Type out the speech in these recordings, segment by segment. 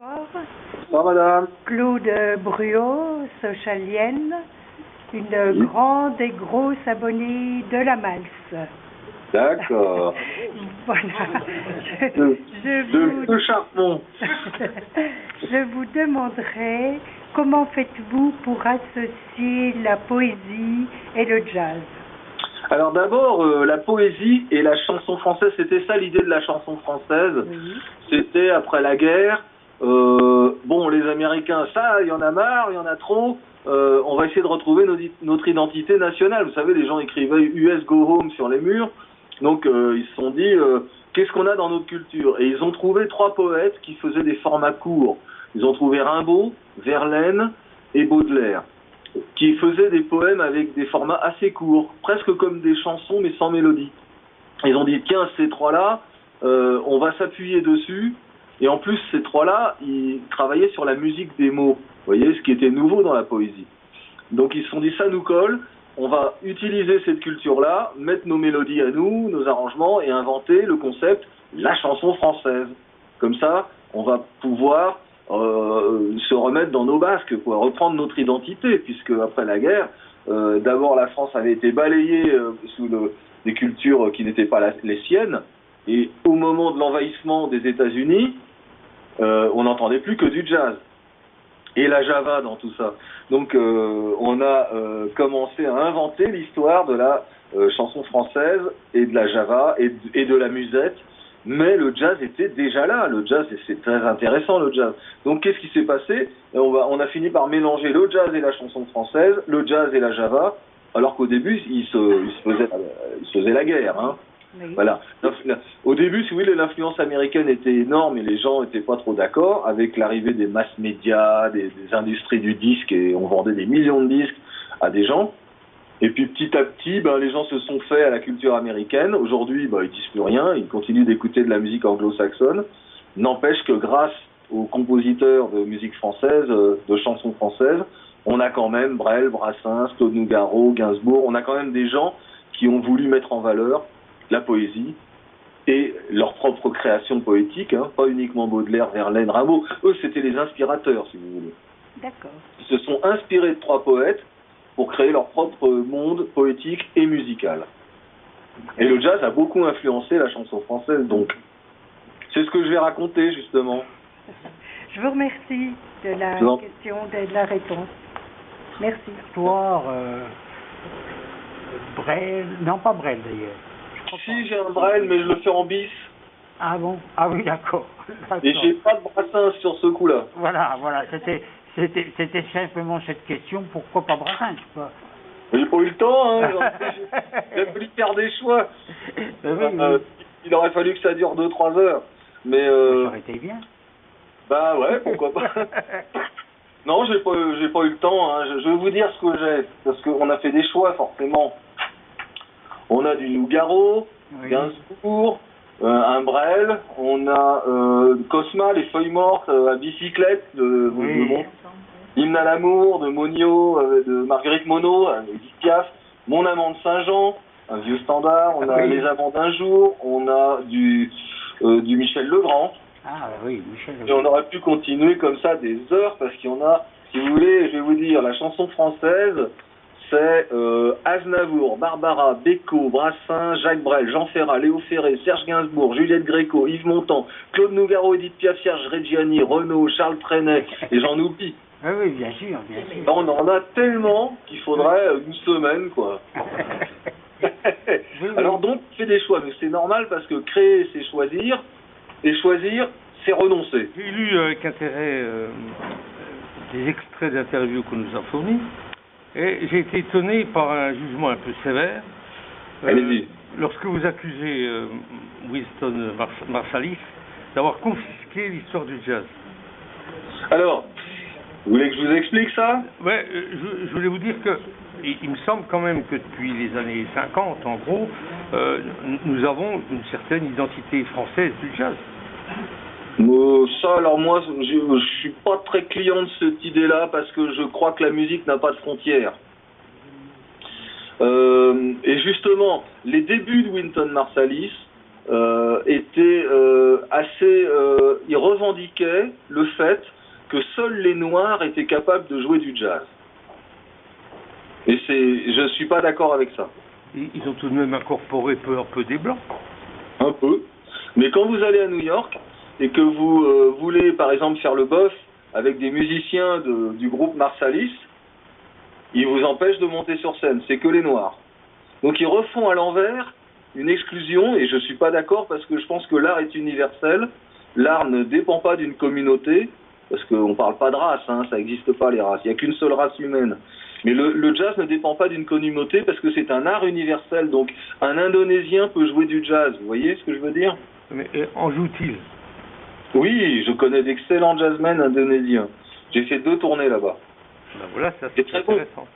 Bonsoir madame. Claude Bruot, socialienne, une grande et grosse abonnée de la Malse. D'accord. Voilà. De Charmont. Je vous demanderai comment faites-vous pour associer la poésie et le jazz? Alors d'abord, la poésie et la chanson française, c'était ça l'idée de la chanson française. Oui. C'était après la guerre. Bon, les Américains, ça, il y en a marre, il y en a trop. On va essayer de retrouver notre identité nationale. Vous savez, les gens écrivaient US Go Home sur les murs. Donc ils se sont dit, qu'est-ce qu'on a dans notre culture? Et ils ont trouvé 3 poètes qui faisaient des formats courts. Ils ont trouvé Rimbaud, Verlaine et Baudelaire, qui faisaient des poèmes avec des formats assez courts, presque comme des chansons mais sans mélodie. Ils ont dit, tiens, ces 3-là, on va s'appuyer dessus. Et en plus, ces 3-là, ils travaillaient sur la musique des mots. Vous voyez, ce qui était nouveau dans la poésie. Donc ils se sont dit, ça nous colle, on va utiliser cette culture-là, mettre nos mélodies à nous, nos arrangements, et inventer le concept, la chanson française. Comme ça, on va pouvoir se remettre dans nos basques, quoi, reprendre notre identité, puisque après la guerre, d'abord la France avait été balayée sous des cultures qui n'étaient pas les siennes, et au moment de l'envahissement des États-Unis, on n'entendait plus que du jazz. Et la java dans tout ça. Donc on a commencé à inventer l'histoire de la chanson française et de la java et de la musette. Mais le jazz était déjà là. Le jazz, c'est très intéressant, le jazz. Donc qu'est-ce qui s'est passé? On a fini par mélanger le jazz et la chanson française, le jazz et la java, alors qu'au début, ils se faisaient la guerre. Hein. Oui. Voilà. Au début, si vous voulez, l'influence américaine était énorme et les gens n'étaient pas trop d'accord avec l'arrivée des mass médias, des industries du disque, et on vendait des millions de disques à des gens. Et puis petit à petit, les gens se sont faits à la culture américaine. Aujourd'hui, ils disent plus rien, ils continuent d'écouter de la musique anglo-saxonne. N'empêche que grâce aux compositeurs de musique française, de chansons françaises, on a quand même Brel, Brassens, Claude Nougaro, Gainsbourg, on a quand même des gens qui ont voulu mettre en valeur la poésie et leur propre création poétique, hein, pas uniquement Baudelaire, Verlaine, Rimbaud. Eux, c'était les inspirateurs, si vous voulez. D'accord. Ils se sont inspirés de 3 poètes pour créer leur propre monde poétique et musical. Et le jazz a beaucoup influencé la chanson française, donc. C'est ce que je vais raconter, justement. Je vous remercie de la question, de la réponse. Merci. Histoire, Brel, non pas Brel d'ailleurs. Si, j'ai un Brel, mais je le fais en bis. Ah bon? Ah oui, d'accord. Et j'ai pas de Brassens sur ce coup-là. Voilà, c'était simplement cette question, pourquoi pas Brassens, quoi? J'ai pas eu le temps, hein. J'ai fallu faire des choix. Il aurait fallu que ça dure 2-3 heures. Mais ça aurait été bien. Bah ouais, pourquoi pas. Non, j'ai pas eu le temps, hein. Je vais vous dire ce que j'ai, parce qu'on a fait des choix, forcément. On a du Nougaro, oui. Gainsbourg, un Brel, on a Cosma, les feuilles mortes, à bicyclette, oui. Hymne à l'amour, de Monio, de Marguerite Monod, Edith Piaf, Mon amant de Saint-Jean, un vieux standard, on a Les amants d'un jour, on a du Michel Legrand. Ah oui, Michel Legrand. Et on aurait pu continuer comme ça des heures, parce qu'il y en a, si vous voulez, je vais vous dire, la chanson française, c'est Aznavour, Barbara, Beko, Brassens, Jacques Brel, Jean Ferrat, Léo Ferré, Serge Gainsbourg, Juliette Gréco, Yves Montand, Claude Nougaro, Edith Piaf, Serge Reggiani, Renaud, Charles Trenet, et j'en oublie. Oui, bien sûr, bien sûr. On en a tellement qu'il faudrait une semaine, quoi. Alors donc, on fait des choix, mais c'est normal parce que créer, c'est choisir, et choisir, c'est renoncer. J'ai lu avec intérêt des extraits d'interviews qu'on nous a fournis, et j'ai été étonné par un jugement un peu sévère. Allez-y. Lorsque vous accusez Winston Marsalis d'avoir confisqué l'histoire du jazz. Alors, vous voulez que je vous explique ça? Ouais, je voulais vous dire que il me semble quand même que depuis les années 50, en gros, nous avons une certaine identité française du jazz. Ça, alors moi, je suis pas très client de cette idée-là parce que je crois que la musique n'a pas de frontières. Et justement, les débuts de Wynton Marsalis était assez... il revendiquait le fait que seuls les Noirs étaient capables de jouer du jazz. Et je suis pas d'accord avec ça. Ils ont tout de même incorporé peu à peu des Blancs. Un peu. Mais quand vous allez à New York et que vous voulez, par exemple, faire le bœuf avec des musiciens du groupe Marsalis, ils vous empêchent de monter sur scène. C'est que les Noirs. Donc ils refont à l'envers une exclusion, et je suis pas d'accord parce que je pense que l'art est universel. L'art ne dépend pas d'une communauté, parce qu'on parle pas de race, hein, ça n'existe pas les races. Il n'y a qu'une seule race humaine. Mais le jazz ne dépend pas d'une communauté parce que c'est un art universel. Donc un Indonésien peut jouer du jazz. Vous voyez ce que je veux dire? Mais en joue-t-il? Oui, je connais d'excellents jazzmen indonésiens. J'ai fait 2 tournées là-bas. Ben voilà, ça c'est c'est très bon. intéressant.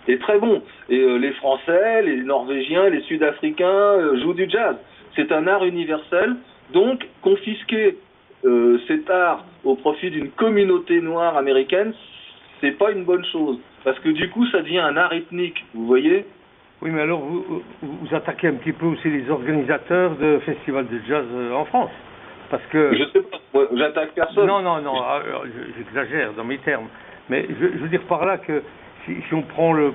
C'est très bon. Et les Français, les Norvégiens, les Sud-Africains jouent du jazz. C'est un art universel. Donc confisquer cet art au profit d'une communauté noire américaine, c'est pas une bonne chose. Parce que du coup, ça devient un art ethnique, vous voyez? Oui, mais alors vous attaquez un petit peu aussi les organisateurs de festivals de jazz en France. Parce que... Je sais pas, moi, j'attaque personne. Non, j'exagère dans mes termes. Mais je veux dire par là que si on prend les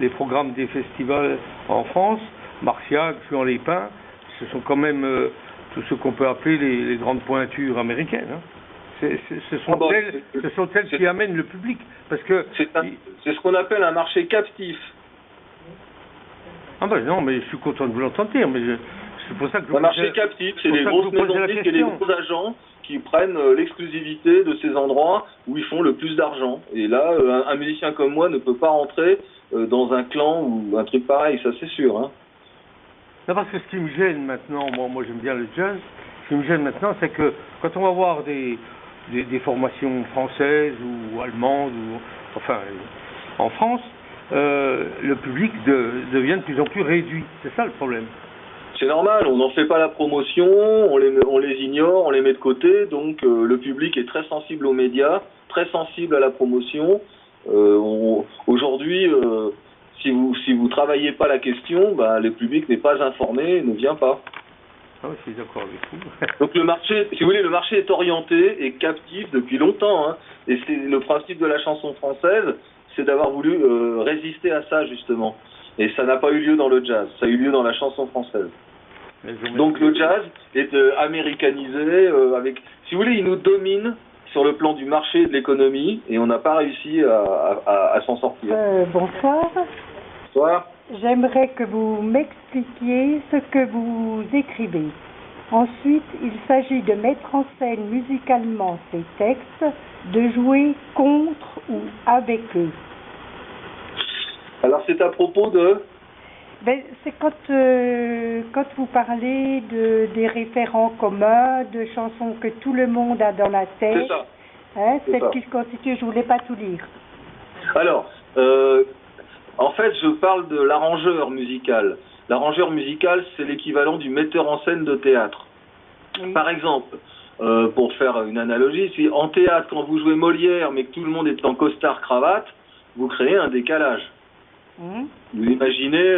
programmes des festivals en France, Marciac, Juan Lépin, ce sont quand même tout ce qu'on peut appeler les grandes pointures américaines. Hein. Ce sont elles qui amènent le public. Parce que c'est ce qu'on appelle un marché captif. Ah ben non, mais je suis content de vous l'entendre dire, mais c'est pour ça que... Un marché captif, c'est les grosses maisons de disques et les gros agents qui prennent l'exclusivité de ces endroits où ils font le plus d'argent. Et là, un musicien comme moi ne peut pas rentrer dans un clan ou un truc pareil, ça c'est sûr. Hein. Non, parce que ce qui me gêne maintenant, moi j'aime bien le jazz, ce qui me gêne maintenant, c'est que quand on va voir des formations françaises ou allemandes, en France, le public devient de plus en plus réduit. C'est ça le problème. C'est normal, on n'en fait pas la promotion, on les ignore, on les met de côté, donc le public est très sensible aux médias, très sensible à la promotion. Aujourd'hui, si vous travaillez pas la question, le public n'est pas informé et ne vient pas. Ah oui, je suis d'accord avec vous. Donc le marché, si vous voulez, le marché est orienté et captif depuis longtemps, hein, et c'est le principe de la chanson française, c'est d'avoir voulu résister à ça justement. Et ça n'a pas eu lieu dans le jazz, ça a eu lieu dans la chanson française. Donc le jazz est américanisé, si vous voulez, il nous domine sur le plan du marché et de l'économie, et on n'a pas réussi à s'en sortir. Bonsoir. Bonsoir. J'aimerais que vous m'expliquiez ce que vous écrivez. Ensuite, il s'agit de mettre en scène musicalement ces textes, de jouer contre ou avec eux. Alors c'est à propos de... C'est quand vous parlez des référents communs, de chansons que tout le monde a dans la tête. C'est ça. Hein, celle qui se constitue, je ne voulais pas tout lire. Alors, en fait, je parle de l'arrangeur musical. L'arrangeur musical, c'est l'équivalent du metteur en scène de théâtre. Oui. Par exemple, pour faire une analogie, si en théâtre, quand vous jouez Molière, mais que tout le monde est en costard-cravate, vous créez un décalage. Vous imaginez,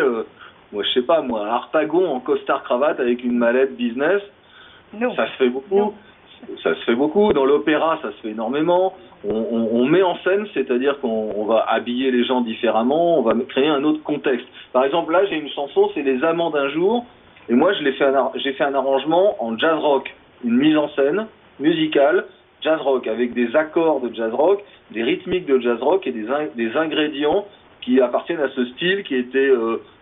je sais pas moi, Harpagon en costard-cravate avec une mallette business, ça se fait beaucoup. Non. Ça se fait beaucoup. Dans l'opéra, ça se fait énormément. On met en scène, c'est-à-dire qu'on va habiller les gens différemment, on va créer un autre contexte. Par exemple, là, j'ai une chanson, c'est Les Amants d'un jour, et moi, j'ai fait un arrangement en jazz rock, une mise en scène musicale jazz rock, avec des accords de jazz rock, des rythmiques de jazz rock et des ingrédients qui appartiennent à ce style qui était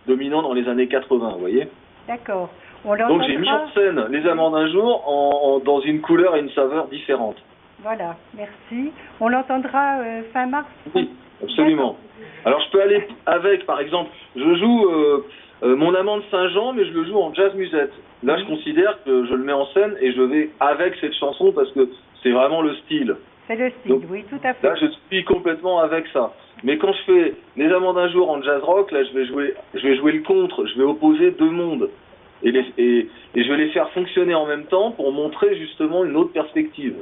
dominant dans les années 80, vous voyez. D'accord. Donc j'ai mis en scène Les Amants d'un jour dans une couleur et une saveur différentes. Voilà, merci. On l'entendra fin mars. Oui, absolument. Alors je peux aller avec, par exemple, je joue Mon amant de Saint-Jean, mais je le joue en jazz musette. Là, je considère que je le mets en scène et je vais avec cette chanson parce que c'est vraiment le style. C'est le style, donc, oui, tout à fait. Là, je suis complètement avec ça. Mais quand je fais Les Amants d'un jour en jazz rock, là, je vais jouer le contre, je vais opposer deux mondes. Et je vais les faire fonctionner en même temps pour montrer justement une autre perspective.